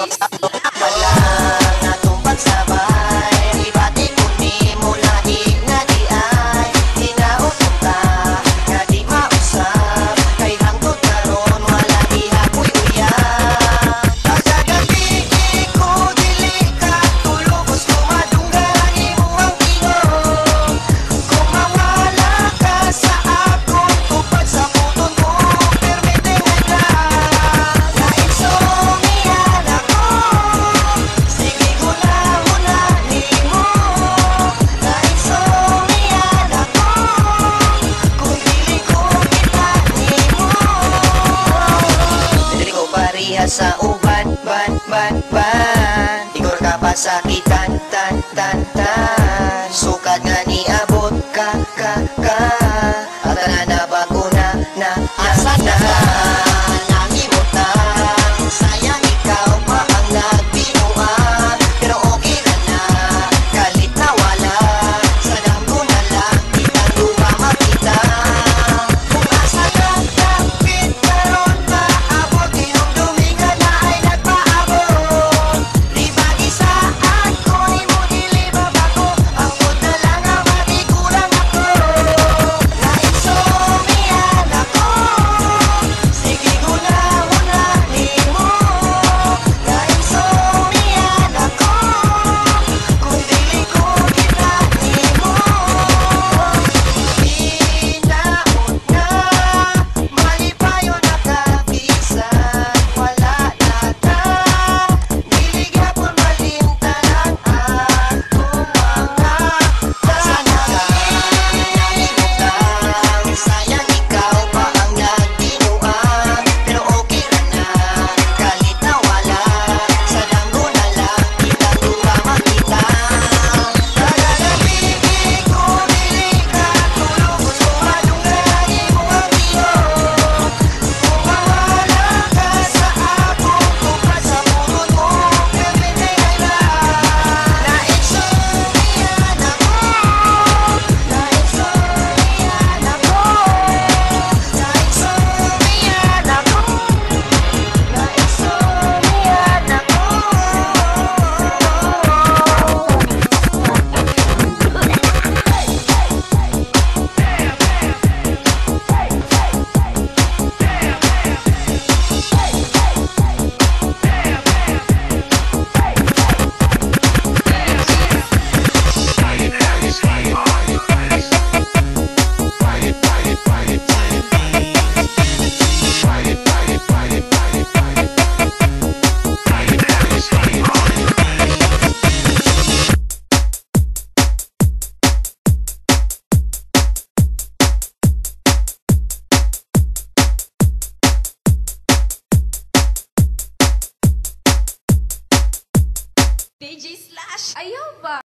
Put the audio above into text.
Wala nga tong pagsabay, ibati kundi mo lahi nga di ay hinaot ta, nga di mausap, kay hangtod karon wala ihakoy uyab. Pagkagabi ko dili ka tulog, gusto madunggan ang imuhang tingog. Kung mawala ka sa akong tupad sa puton mo, permite nga nainsumihan ako. Sige huna-huna nimo, nainsumihan ako. Kung dili ko kita nimo, dili ko pariha sa uban, ban. Igor ka pa sakitan, tan. Sukat nga niabot ka. At na bago na asa na nangimutan. Sayang ikaw pa ang nagbinuan, pero okay na na, kalit na wala. Sadang ko na lang kitang duha makita. Kung asa ka kapit karon maabot, iyong dumingan na ay nagpaabot. Di mag-isa ako'y mo dilibabago, ako na lang ang matikulang ako. Nainsumihan ako, sige huna-huna nimo. Nainsumihan ako, kung dili ko kita nimo. Hinaot na, malipayo na kabisan, wala na ta. Dili gyapon malimtanan akong mga nangimutan. Sayang ikaw pa ang nagbinuan, pero okay na na, kalit na wala. Sadang ko na lang kitang duha makita. Kagagabi ko dili ka tulog, gusto madunggan ang imuhang tingog. Kung mawala ka sa akong tupad sa puton mo, permite nga nainsumihan ako. Nainsumihan ako. Nainsumihan ako. Nainsumihan ako. DJ Slash, ayaw ba?